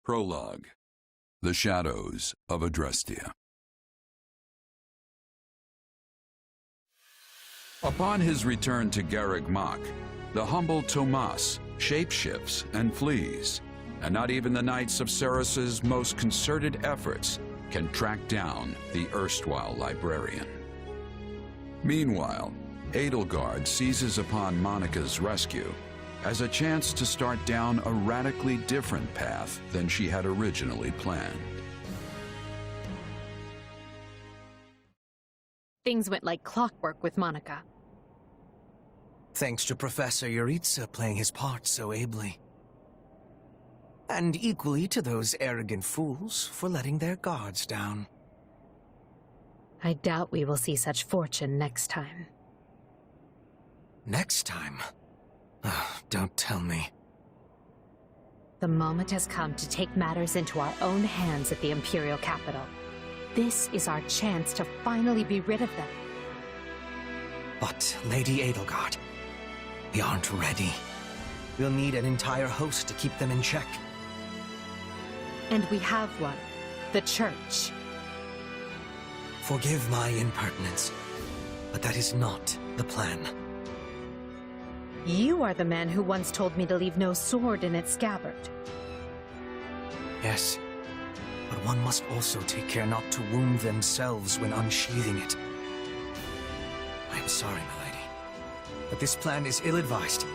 Prologue. The Shadows of Adrestia. Upon his return to Garreg Mach, the humble Tomas shapeshifts and flees, and not even the Knights of Ceres's most concerted efforts can track down the erstwhile librarian. Meanwhile, Edelgard seizes upon Monica's rescue as a chance to start down a radically different path than she had originally planned. Things went like clockwork with Monica. Thanks to Professor Yuritsa playing his part so ably. And equally to those arrogant fools for letting their guards down. I doubt we will see such fortune next time. Next time? Don't tell me. The moment has come to take matters into our own hands at the Imperial capital. This is our chance to finally be rid of them. But, Lady Edelgard, we aren't ready. We'll need an entire host to keep them in check. And we have one. The Church. Forgive my impertinence, but that is not the plan. You are the man who once told me to leave no sword in its scabbard. Yes, but one must also take care not to wound themselves when unsheathing it. I am sorry, my lady, but this plan is ill-advised.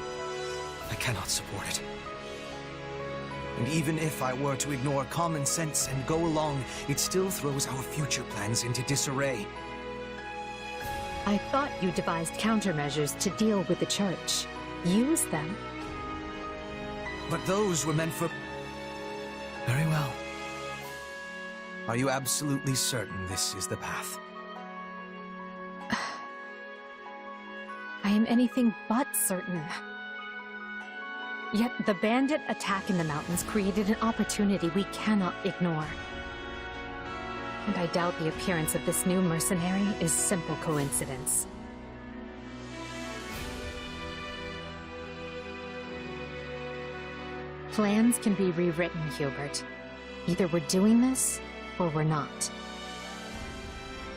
I cannot support it. And even if I were to ignore common sense and go along, it still throws our future plans into disarray. I thought you devised countermeasures to deal with the Church. Use them. But those were meant for... Very well. Are you absolutely certain this is the path? I am anything but certain. Yet the bandit attack in the mountains created an opportunity we cannot ignore. And I doubt the appearance of this new mercenary is simple coincidence. Plans can be rewritten, Hubert. Either we're doing this, or we're not.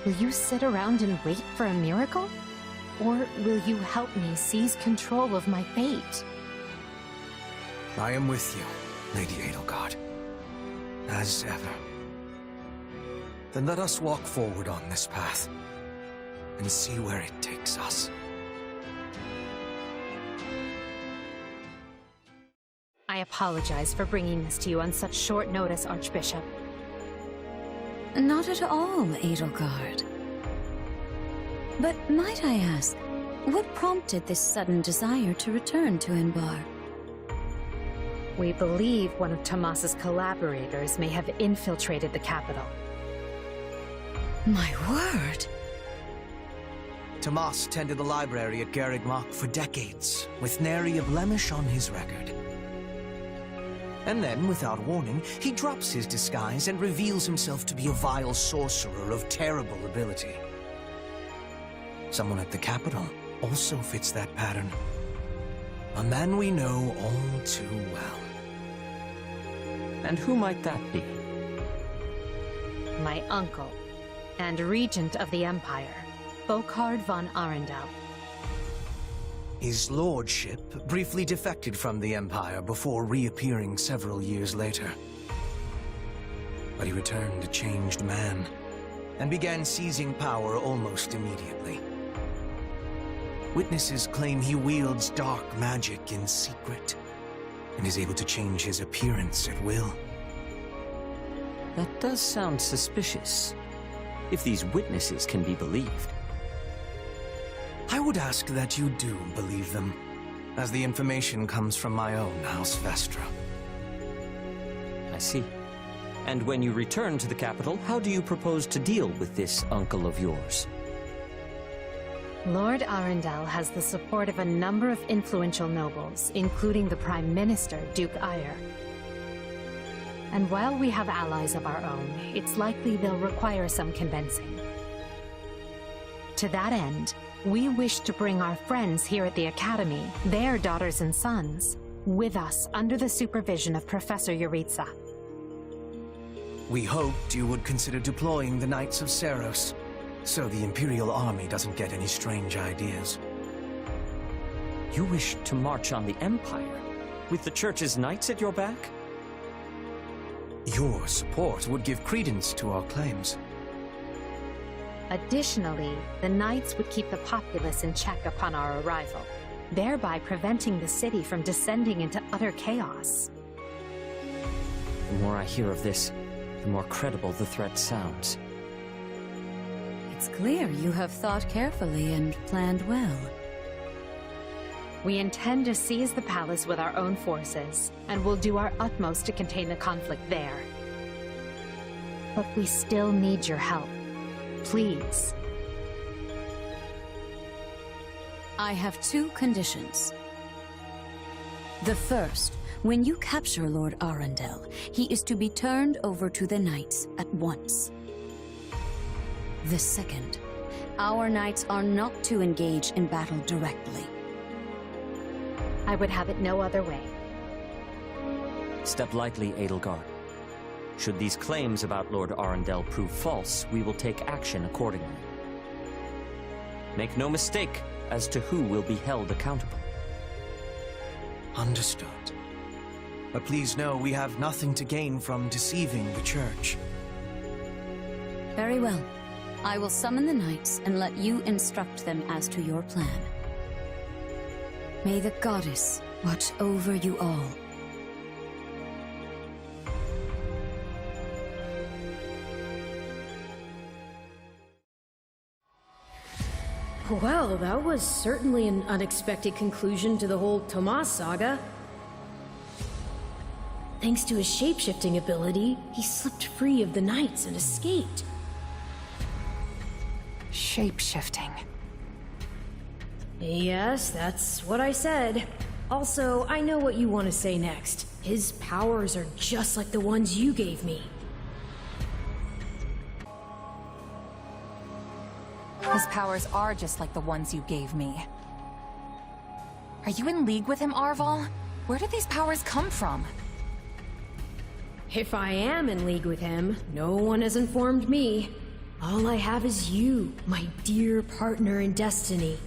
Will you sit around and wait for a miracle? Or will you help me seize control of my fate? I am with you, Lady Edelgard. As ever. Then let us walk forward on this path, and see where it takes us. I apologize for bringing this to you on such short notice, Archbishop. Not at all, Edelgard. But might I ask, what prompted this sudden desire to return to Enbar? We believe one of Tomas's collaborators may have infiltrated the capital. My word! Tomas tended the library at Garreg Mach for decades, with nary a blemish on his record. And then, without warning, he drops his disguise and reveals himself to be a vile sorcerer of terrible ability. Someone at the capital also fits that pattern. A man we know all too well. And who might that be? My uncle, and regent of the Empire, Bokhard von Arundel. His lordship briefly defected from the Empire before reappearing several years later. But he returned a changed man, and began seizing power almost immediately. Witnesses claim he wields dark magic in secret, and is able to change his appearance at will. That does sound suspicious, if these witnesses can be believed. I would ask that you do believe them, as the information comes from my own House Vestra. I see. And when you return to the capital, how do you propose to deal with this uncle of yours? Lord Arundel has the support of a number of influential nobles, including the Prime Minister, Duke Ayer. And while we have allies of our own, it's likely they'll require some convincing. To that end, we wish to bring our friends here at the Academy, their daughters and sons, with us under the supervision of Professor Yuritsa. We hoped you would consider deploying the Knights of Seros, so the Imperial Army doesn't get any strange ideas. You wish to march on the Empire, with the Church's knights at your back? Your support would give credence to our claims. Additionally, the Knights would keep the populace in check upon our arrival, thereby preventing the city from descending into utter chaos. The more I hear of this, the more credible the threat sounds. It's clear you have thought carefully and planned well. We intend to seize the palace with our own forces, and will do our utmost to contain the conflict there. But we still need your help. Please. I have 2 conditions. The first, when you capture Lord Arundel, he is to be turned over to the Knights at once. The second, our Knights are not to engage in battle directly. I would have it no other way. Step lightly, Edelgard. Should these claims about Lord Arundel prove false, we will take action accordingly. Make no mistake as to who will be held accountable. Understood. But please know we have nothing to gain from deceiving the Church. Very well. I will summon the Knights and let you instruct them as to your plan. May the Goddess watch over you all. Well, that was certainly an unexpected conclusion to the whole Tomas saga. Thanks to his shape-shifting ability, he slipped free of the Knights and escaped. Shape-shifting. Yes, that's what I said. Also, I know what you want to say next. His powers are just like the ones you gave me. His powers are just like the ones you gave me. Are you in league with him, Arval? Where did these powers come from? If I am in league with him, no one has informed me. All I have is you, my dear partner in destiny.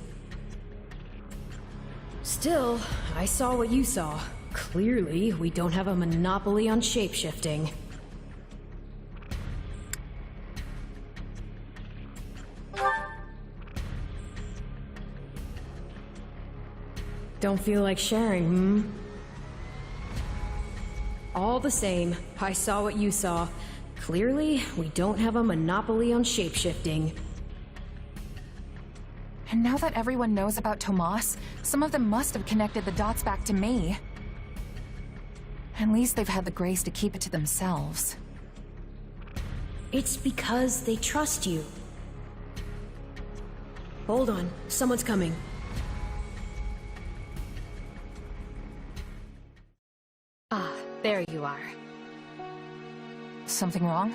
Still, I saw what you saw. Clearly, we don't have a monopoly on shape-shifting. Don't feel like sharing, hmm? All the same, I saw what you saw. Clearly, we don't have a monopoly on shape-shifting. And now that everyone knows about Tomas, some of them must have connected the dots back to me. At least they've had the grace to keep it to themselves. It's because they trust you. Hold on, someone's coming. Ah, there you are. Something wrong?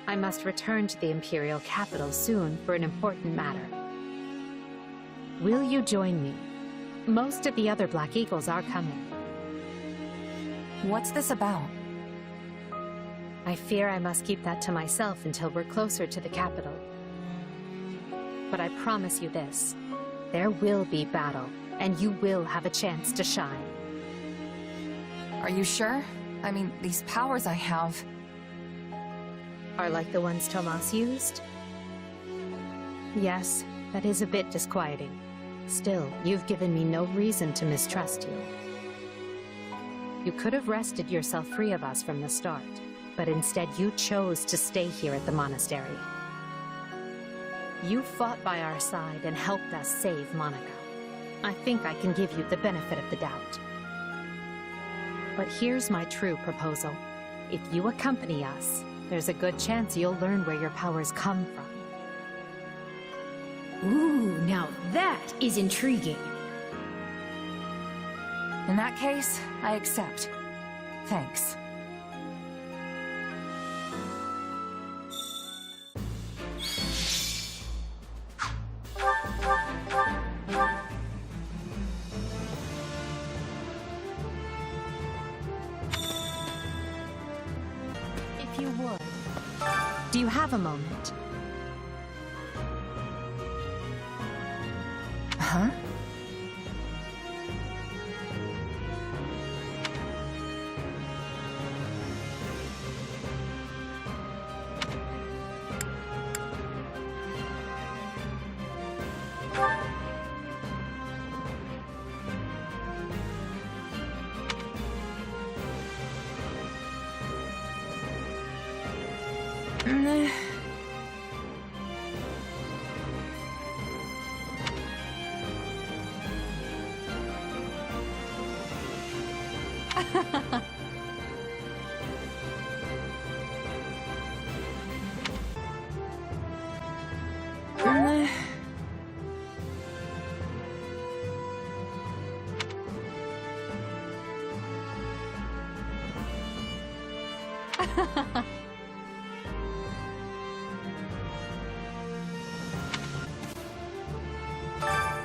I must return to the Imperial capital soon for an important matter. Will you join me? Most of the other Black Eagles are coming. What's this about? I fear I must keep that to myself until we're closer to the capital. But I promise you this, there will be battle, and you will have a chance to shine. Are you sure? I mean, these powers I have... Are like the ones Tomas used? Yes, that is a bit disquieting. Still, you've given me no reason to mistrust you. You could have wrested yourself free of us from the start, but instead you chose to stay here at the monastery. You fought by our side and helped us save Monica. I think I can give you the benefit of the doubt. But here's my true proposal. If you accompany us, there's a good chance you'll learn where your powers come from. Ooh, now that is intriguing. In that case, I accept. Thanks. have a moment? Huh?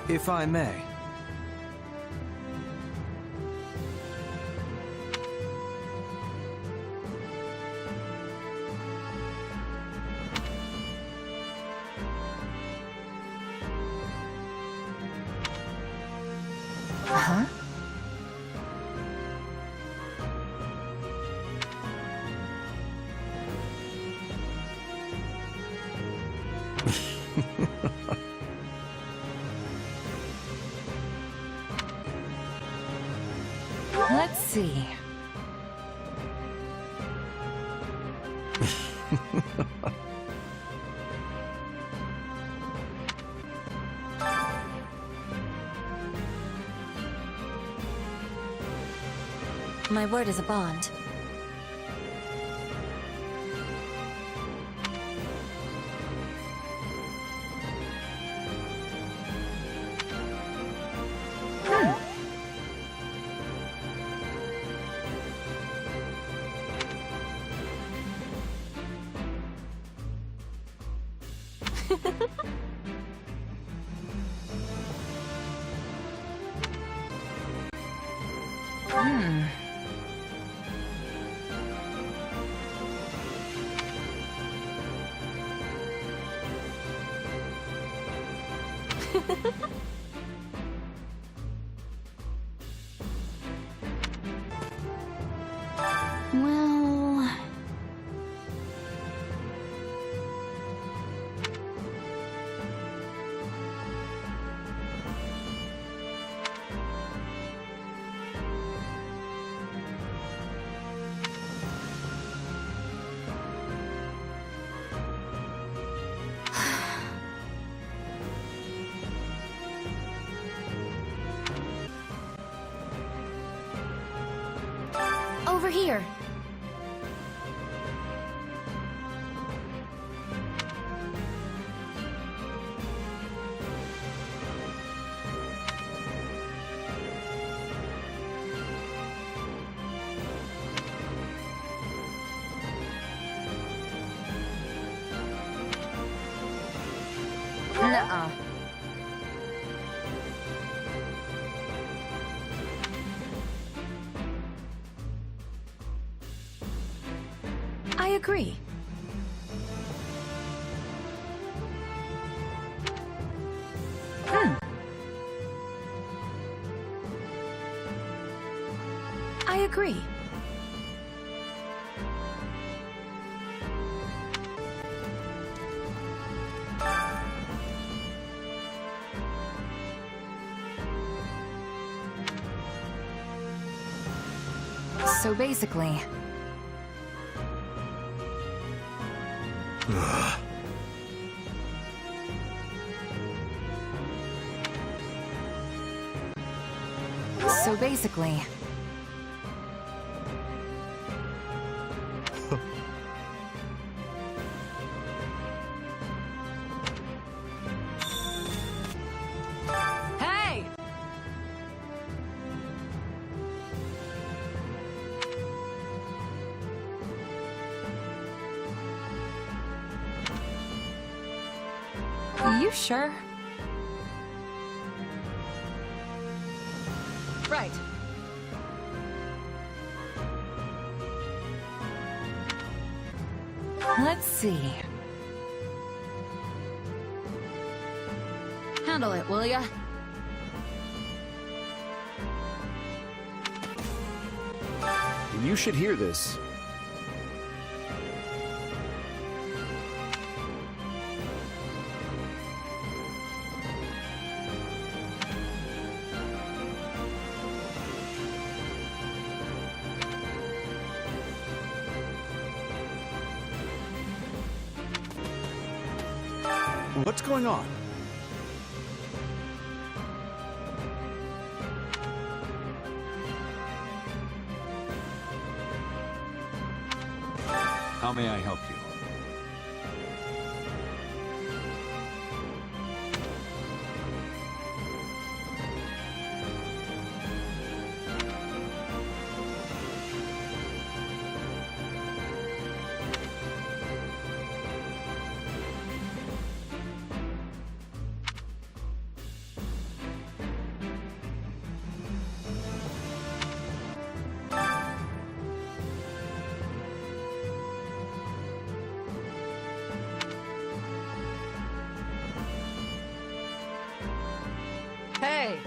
If I may. Huh? Let's see. My word is a bond. Well... Over here. Nuh-uh. I agree. I agree. So basically... So basically... Hey! You sure? Right. Let's see. handle it, will ya? You should hear this. What's going on? How may I help you? Hey!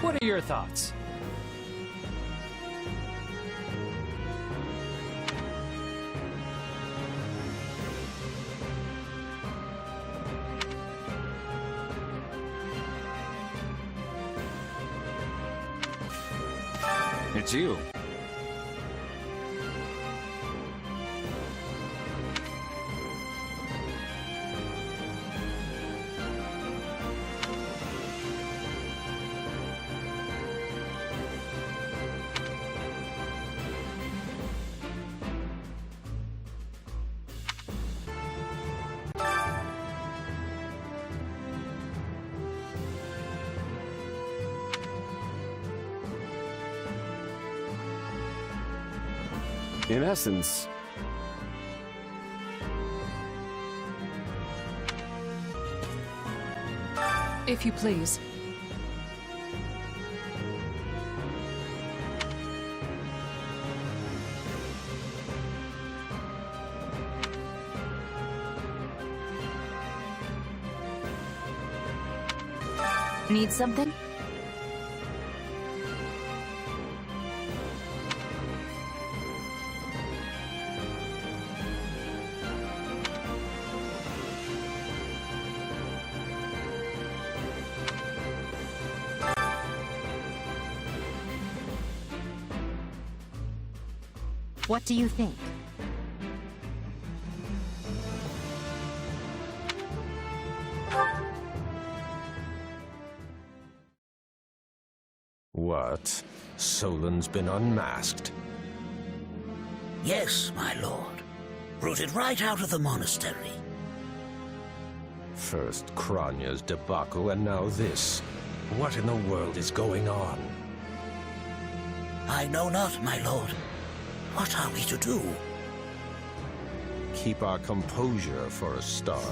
What are your thoughts? It's you. In essence, If you please. Need something? What do you think? What? Solon's been unmasked? Yes, my lord. Rooted right out of the monastery. First Kranya's debacle and now this. What in the world is going on? I know not, my lord. What are we to do? Keep our composure for a start.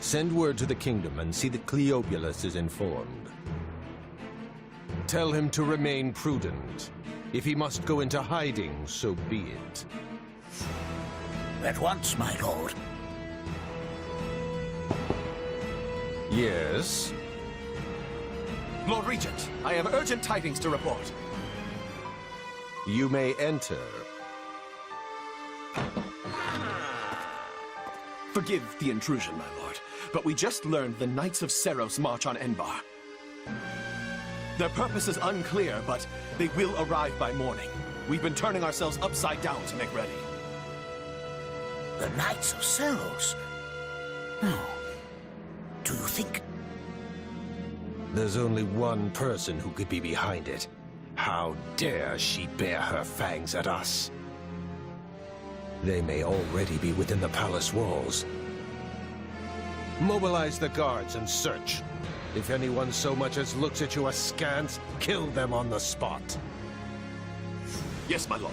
Send word to the kingdom and see that Cleobulus is informed. Tell him to remain prudent. If he must go into hiding, so be it. At once, my lord. Yes? Lord Regent, I have urgent tidings to report. You may enter. Forgive the intrusion, my lord, but we just learned the Knights of Seros march on Enbar. Their purpose is unclear, but they will arrive by morning. We've been turning ourselves upside down to make ready. The Knights of Seros? Oh. Do you think... There's only one person who could be behind it. How dare she bare her fangs at us? They may already be within the palace walls. Mobilize the guards and search. If anyone so much as looks at you askance, kill them on the spot. Yes, my lord.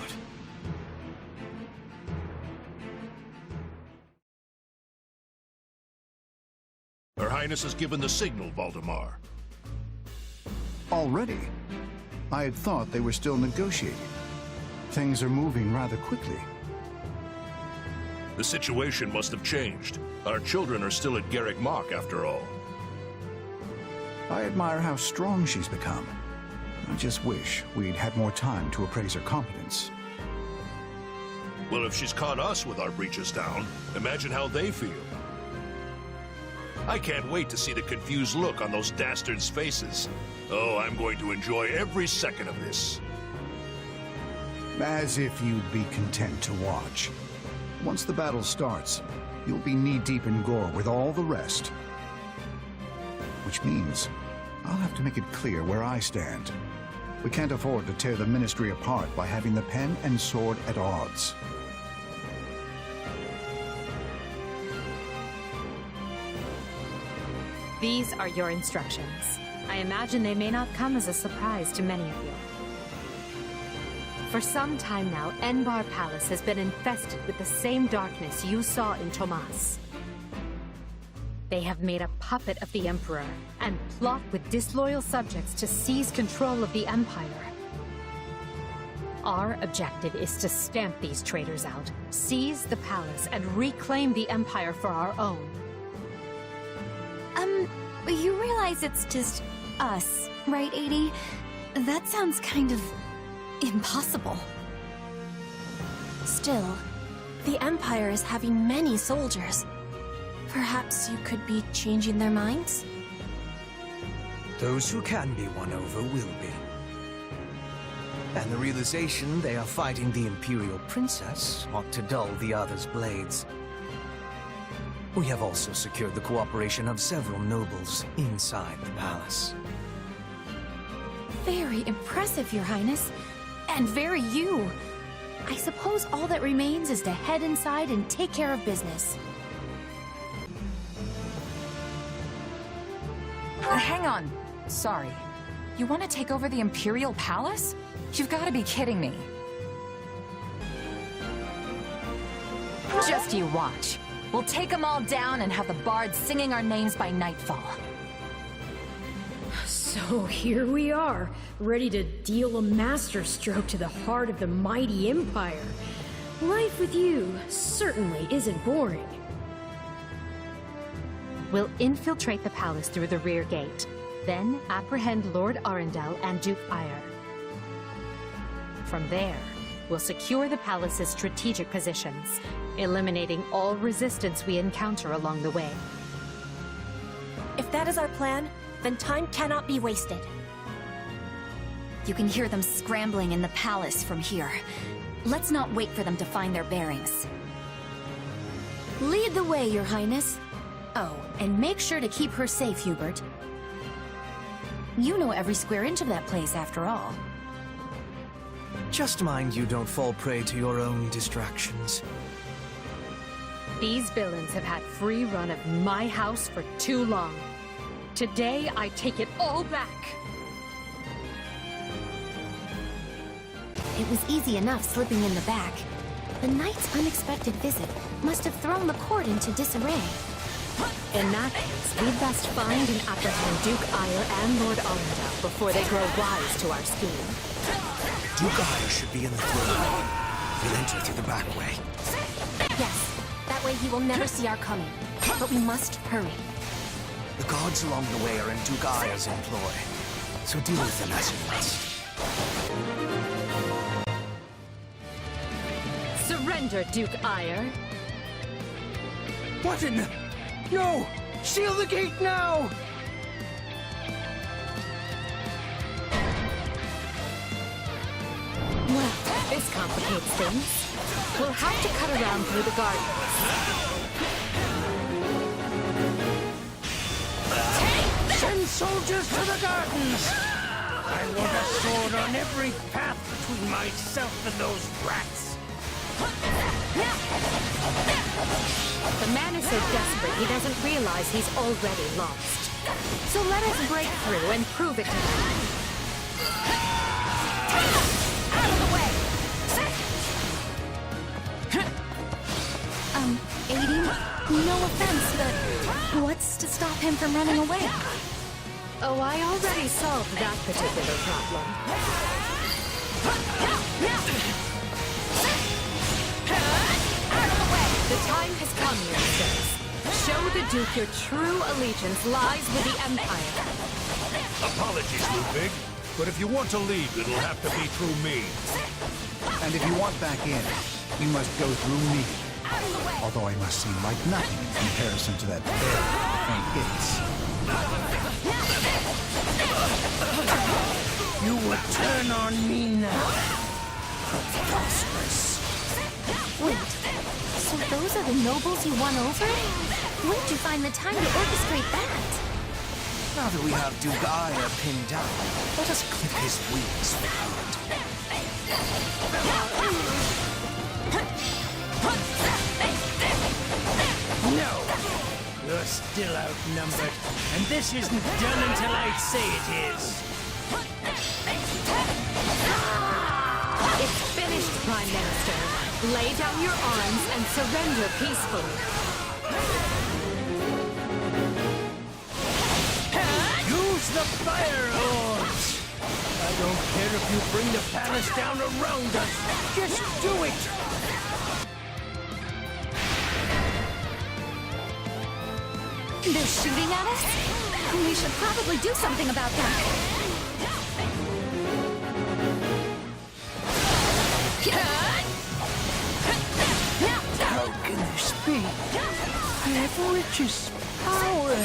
Her Highness has given the signal, Valdemar. Already? I had thought they were still negotiating. Things are moving rather quickly. The situation must have changed. Our children are still at Garrick Mach, after all. I admire how strong she's become. I just wish we'd had more time to appraise her competence. Well, if she's caught us with our breeches down, imagine how they feel. I can't wait to see the confused look on those dastards' faces. Oh, I'm going to enjoy every second of this. As if you'd be content to watch. Once the battle starts, you'll be knee-deep in gore with all the rest. Which means I'll have to make it clear where I stand. We can't afford to tear the Ministry apart by having the pen and sword at odds. These are your instructions. I imagine they may not come as a surprise to many of you. For some time now, Enbar Palace has been infested with the same darkness you saw in Tomas. They have made a puppet of the Emperor and plot with disloyal subjects to seize control of the Empire. Our objective is to stamp these traitors out, seize the palace, and reclaim the Empire for our own. You realize it's just us, right, 80? That sounds kind of impossible. Still, the Empire is having many soldiers. Perhaps you could be changing their minds? Those who can be won over will be. And the realization they are fighting the Imperial Princess ought to dull the others' blades. We have also secured the cooperation of several nobles inside the palace. Very impressive, Your Highness. And very you. I suppose all that remains is to head inside and take care of business. Hang on. Sorry. You want to take over the Imperial Palace? You've got to be kidding me. Just you watch. We'll take them all down and have the bards singing our names by nightfall. So here we are, ready to deal a masterstroke to the heart of the mighty Empire. Life with you certainly isn't boring. We'll infiltrate the palace through the rear gate, then apprehend Lord Arundel and Duke Ire. From there, we'll secure the palace's strategic positions, eliminating all resistance we encounter along the way. If that is our plan, then time cannot be wasted. You can hear them scrambling in the palace from here. Let's not wait for them to find their bearings. Lead the way, Your Highness. Oh, and make sure to keep her safe, Hubert. You know every square inch of that place, after all. Just mind you don't fall prey to your own distractions. These villains have had free run of my house for too long. Today, I take it all back. It was easy enough slipping in the back. The knight's unexpected visit must have thrown the court into disarray. In that case, we'd best find and apprehend Duke Ire and Lord Arundel before they grow wise to our scheme. Duke Ire should be in the throne room. We'll enter through the back way. Yes, that way he will never see our coming. But we must hurry. The guards along the way are in Duke Ire's employ, so deal with them as you must. Surrender, Duke Ire. What in the... No! Seal the gate now! Well, this complicates things. We'll have to cut around through the gardens. Send soldiers to the gardens! I want a sword on every path between myself and those rats. The man is so desperate he doesn't realize he's already lost. So let us break through and prove it to him. Out of the way! 80? No offense, but what's to stop him from running away? Oh, I already solved that particular problem. The time has come, youngsters. Show the Duke your true allegiance lies with the Empire. Apologies, Ludwig, but if you want to leave, it'll have to be through me. And if you want back in, you must go through me. Although I must seem like nothing in comparison to that bear and its. You would turn on me now. Preposterous. Wait, so those are the nobles you won over? Where'd you find the time to orchestrate that? Now that we have Duke Aya pinned down, let us clip his wings for good. No! You're still outnumbered, and this isn't done until I say it is. It's finished, Prime Minister. Lay down your arms and surrender peacefully. Use the fire orbs! I don't care if you bring the palace down around us. Just do it! They're shooting at us? We should probably do something about that. How can this be? I have riches, power.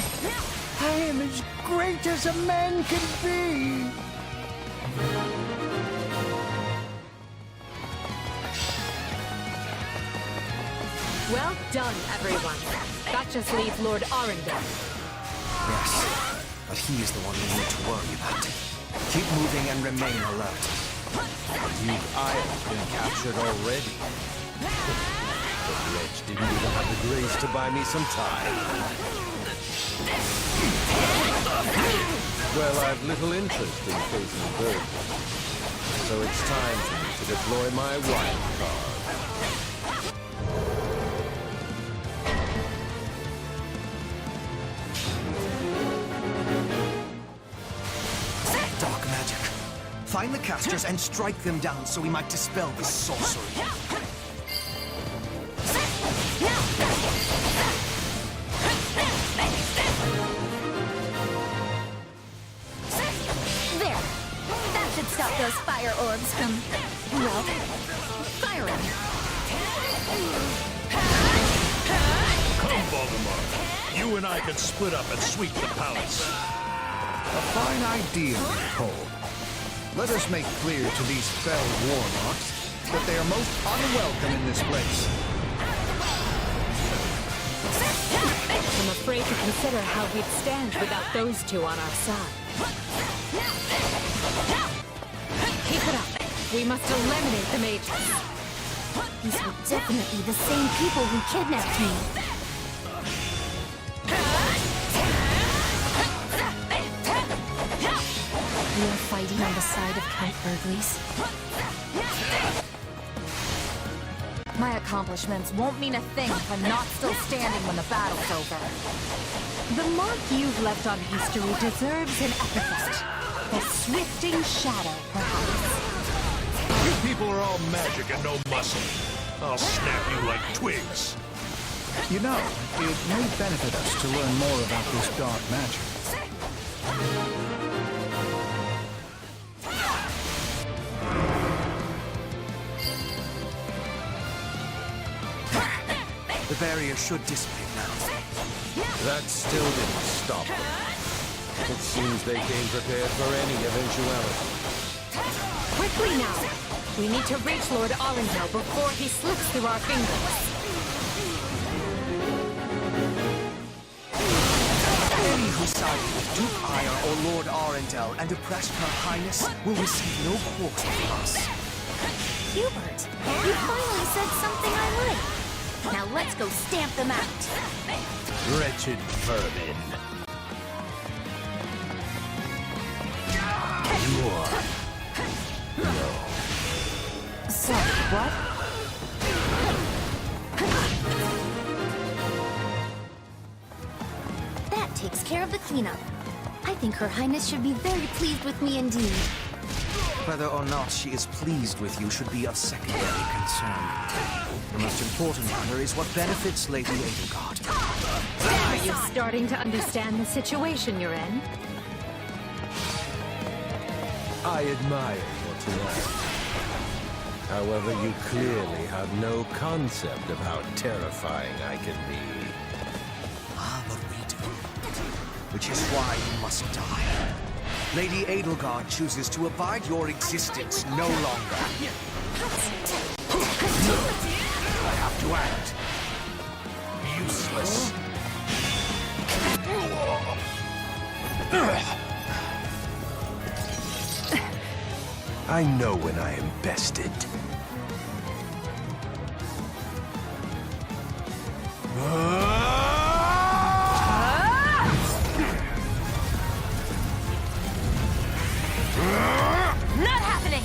I am as great as a man can be. Well done, everyone. That just leaves Lord Arundel. Yes, but he is the one we need to worry about. Keep moving and remain alert. Duke Aya's been captured already. The wretch didn't even have the grace to buy me some time. Well, I've little interest in facing burglars, so it's time for me to deploy my wild card. Dark magic. Find the casters and strike them down so we might dispel this sorcery. There. That should stop those fire orbs from, well, firing. Come, Voldemort. You and I can split up and sweep the palace. A fine idea, Cole. Let us make clear to these fell warlocks that they are most unwelcome in this place. I'm afraid to consider how we'd stand without those two on our side. Keep it up. We must eliminate the mages. These were definitely the same people who kidnapped me. We are fighting on the side of Count Burgley's. My accomplishments won't mean a thing if I'm not still standing when the battle's over. The mark you've left on history deserves an epithet. The Swifting Shadow, perhaps. You people are all magic and no muscle. I'll snap you like twigs. You know, it may benefit us to learn more about this dark magic. The barrier should dissipate now. That still didn't stop them. It seems they came prepared for any eventuality. Quickly now! We need to reach Lord Arundel before he slips through our fingers. Any who side with Duke Aya or Lord Arundel and oppress Her Highness will receive no quarter from us. Hubert, you finally said something I like. Now let's go stamp them out. Wretched vermin. You are... No. Sorry, what? That takes care of the cleanup. I think Her Highness should be very pleased with me indeed. Whether or not she is pleased with you should be of secondary concern. The most important matter is what benefits Lady Edelgard. Are you starting to understand the situation you're in? I admire your tenacity. However, you clearly have no concept of how terrifying I can be. Ah, but we do. Which is why you must die. Lady Edelgard chooses to abide your existence no longer. I have to act. Useless. I know when I am bested. Not happening!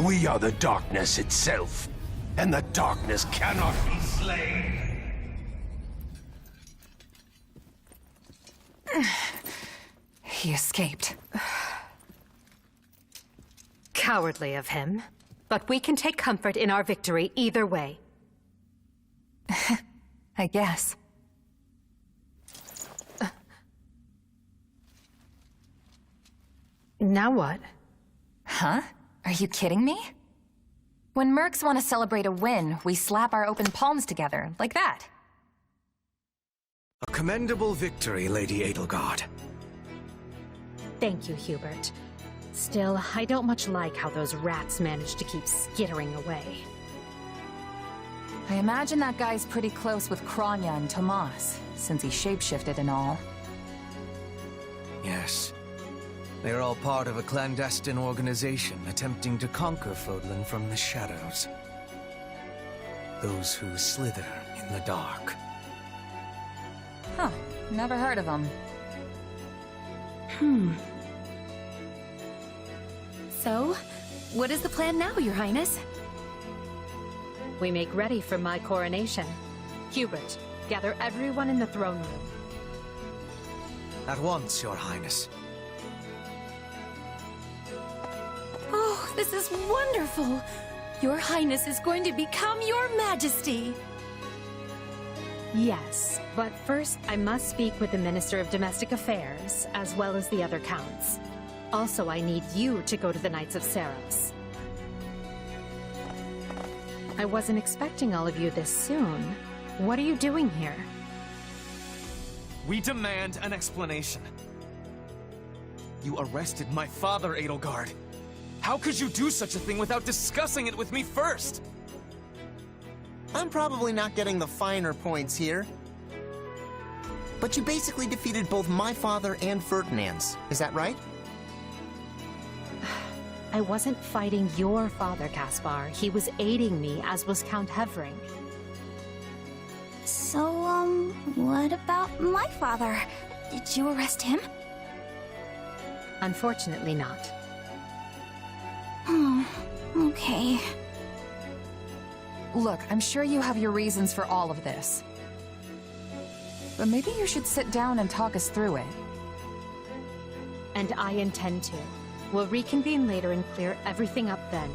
We are the darkness itself, and the darkness cannot be slain. He escaped. Cowardly of him. But we can take comfort in our victory either way. I guess. Now what? Huh? Are you kidding me? When mercs want to celebrate a win, we slap our open palms together, like that. A commendable victory, Lady Edelgard. Thank you, Hubert. Still, I don't much like how those rats managed to keep skittering away. I imagine that guy's pretty close with Kranya and Tomas, since he shapeshifted and all. Yes. They're all part of a clandestine organization attempting to conquer Fodlan from the shadows. Those who slither in the dark. Huh. Never heard of him. So, what is the plan now, Your Highness? We make ready for my coronation. Hubert, gather everyone in the throne room. At once, Your Highness. Oh, this is wonderful! Your Highness is going to become Your Majesty! Yes, but first I must speak with the Minister of Domestic Affairs, as well as the other counts. Also, I need you to go to the Knights of Saros. I wasn't expecting all of you this soon. What are you doing here? We demand an explanation. You arrested my father, Edelgard. How could you do such a thing without discussing it with me first? I'm probably not getting the finer points here. But you basically defeated both my father and Ferdinand's, is that right? I wasn't fighting your father, Caspar. He was aiding me, as was Count Hevering. So, what about my father? Did you arrest him? Unfortunately not. Oh, okay. Look, I'm sure you have your reasons for all of this. But maybe you should sit down and talk us through it. And I intend to. We'll reconvene later and clear everything up then.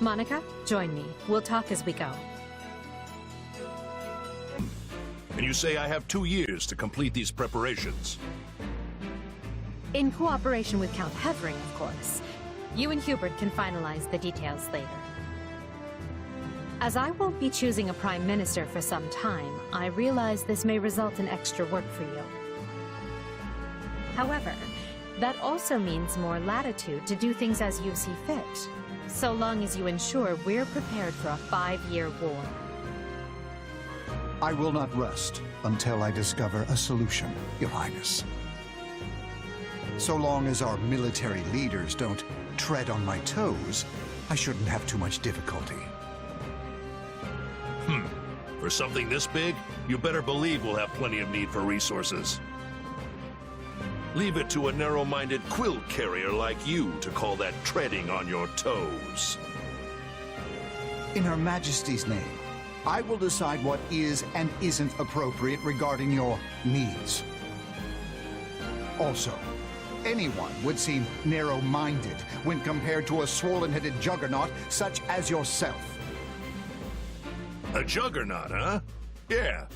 Monica, join me. We'll talk as we go. And you say I have 2 years to complete these preparations? In cooperation with Count Hevering, of course. You and Hubert can finalize the details later. As I won't be choosing a prime minister for some time, I realize this may result in extra work for you. However, that also means more latitude to do things as you see fit, so long as you ensure we're prepared for a 5-year war. I will not rest until I discover a solution, Your Highness. So long as our military leaders don't tread on my toes, I shouldn't have too much difficulty. For something this big, you better believe we'll have plenty of need for resources. Leave it to a narrow-minded quill carrier like you to call that treading on your toes. In Her Majesty's name, I will decide what is and isn't appropriate regarding your needs. Also, anyone would seem narrow-minded when compared to a swollen-headed juggernaut such as yourself. A juggernaut, huh? Yeah,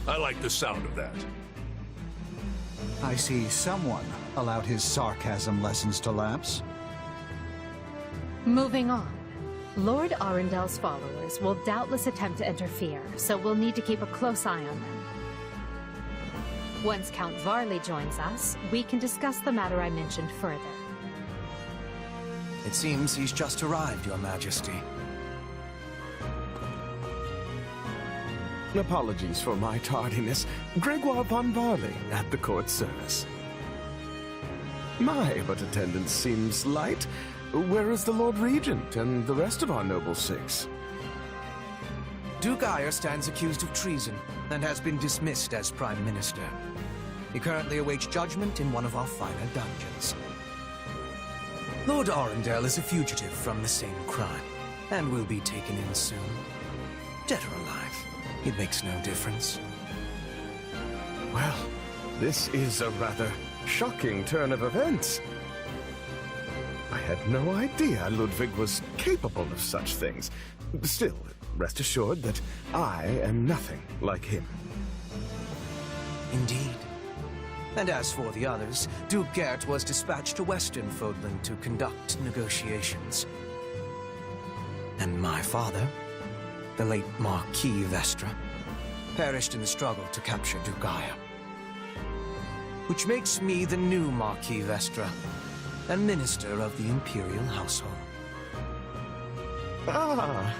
I like the sound of that. I see someone allowed his sarcasm lessons to lapse. Moving on. Lord Arendel's followers will doubtless attempt to interfere, so we'll need to keep a close eye on them. Once Count Varley joins us, we can discuss the matter I mentioned further. It seems he's just arrived, Your Majesty. Apologies for my tardiness. Gregoire von Varley at the court service. My, but attendance seems light. Where is the Lord Regent and the rest of our noble six? Duke Ire stands accused of treason and has been dismissed as Prime Minister. He currently awaits judgment in one of our finer dungeons. Lord Arundel is a fugitive from the same crime and will be taken in soon. Dead or alive, it makes no difference. Well, this is a rather shocking turn of events. I had no idea Ludwig was capable of such things. Still, rest assured that I am nothing like him. Indeed. And as for the others, Duke Gert was dispatched to Western Fodland to conduct negotiations. And my father, the late Marquis Vestra, perished in the struggle to capture Duke Ire. Which makes me the new Marquis Vestra, and Minister of the Imperial Household. Ah!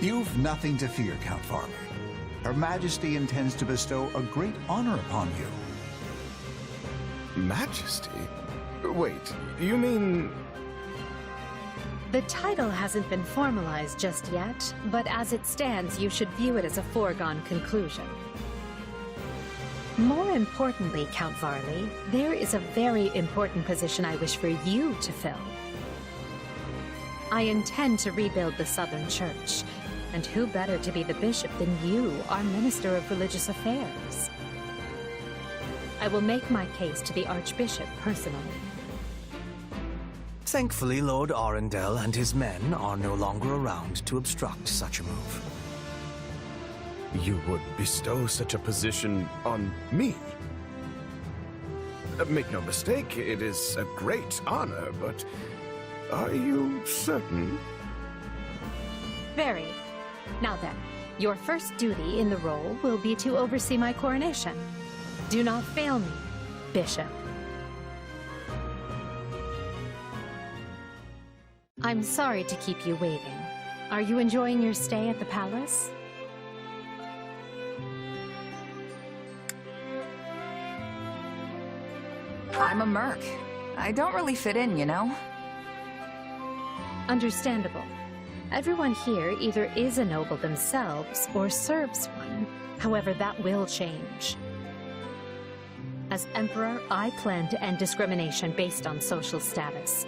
You've nothing to fear, Count Varley. Her Majesty intends to bestow a great honor upon you. Majesty? Wait, you mean... The title hasn't been formalized just yet, but as it stands, you should view it as a foregone conclusion. More importantly, Count Varley, there is a very important position I wish for you to fill. I intend to rebuild the Southern Church, and who better to be the bishop than you, our Minister of Religious Affairs? I will make my case to the Archbishop personally. Thankfully, Lord Arundel and his men are no longer around to obstruct such a move. You would bestow such a position on me? Make no mistake, it is a great honor, but are you certain? Very. Now then, your first duty in the role will be to oversee my coronation. Do not fail me, Bishop. I'm sorry to keep you waiting. Are you enjoying your stay at the palace? I'm a merc. I don't really fit in, you know? Understandable. Everyone here either is a noble themselves or serves one. However, that will change. As Emperor, I plan to end discrimination based on social status.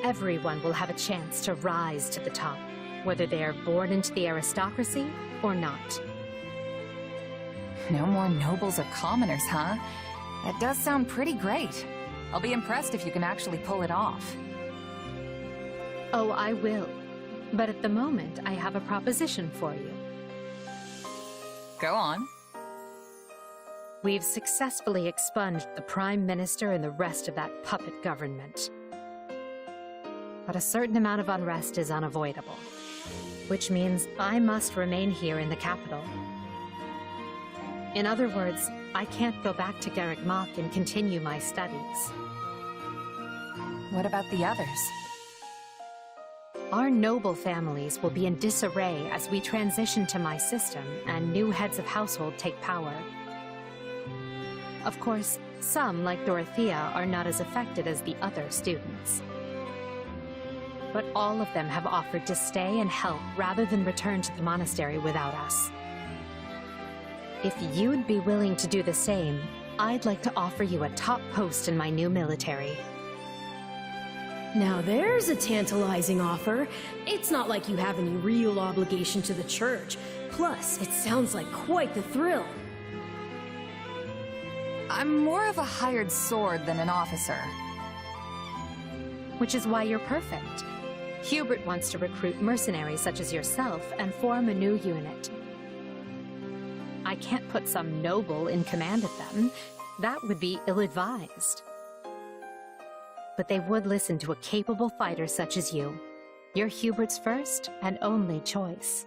Everyone will have a chance to rise to the top, whether they are born into the aristocracy or not. No more nobles or commoners, huh? That does sound pretty great. I'll be impressed if you can actually pull it off. Oh, I will. But at the moment, I have a proposition for you. Go on. We've successfully expunged the Prime Minister and the rest of that puppet government. But a certain amount of unrest is unavoidable, which means I must remain here in the capital. In other words, I can't go back to Garrick Mach and continue my studies. What about the others? Our noble families will be in disarray as we transition to my system and new heads of household take power. Of course, some, like Dorothea, are not as affected as the other students. But all of them have offered to stay and help rather than return to the monastery without us. If you'd be willing to do the same, I'd like to offer you a top post in my new military. Now there's a tantalizing offer. It's not like you have any real obligation to the church. Plus, it sounds like quite the thrill. I'm more of a hired sword than an officer. Which is why you're perfect. Hubert wants to recruit mercenaries such as yourself and form a new unit. I can't put some noble in command of them. That would be ill-advised. But they would listen to a capable fighter such as you. You're Hubert's first and only choice.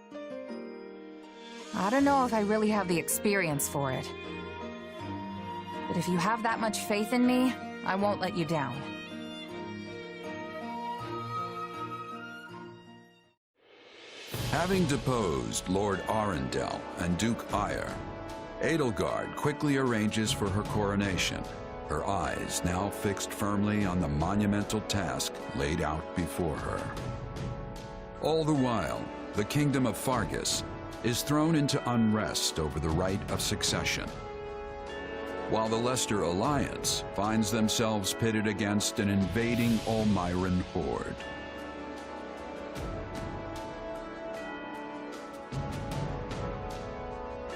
I don't know if I really have the experience for it. But if you have that much faith in me, I won't let you down. Having deposed Lord Arundel and Duke Eyre, Edelgard quickly arranges for her coronation, her eyes now fixed firmly on the monumental task laid out before her. All the while, the kingdom of Fargus is thrown into unrest over the right of succession, while the Leicester Alliance finds themselves pitted against an invading Ulmyran horde.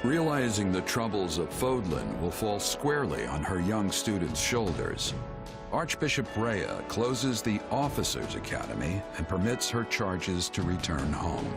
Realizing the troubles of Fodlan will fall squarely on her young students' shoulders, Archbishop Rhea closes the Officers' Academy and permits her charges to return home.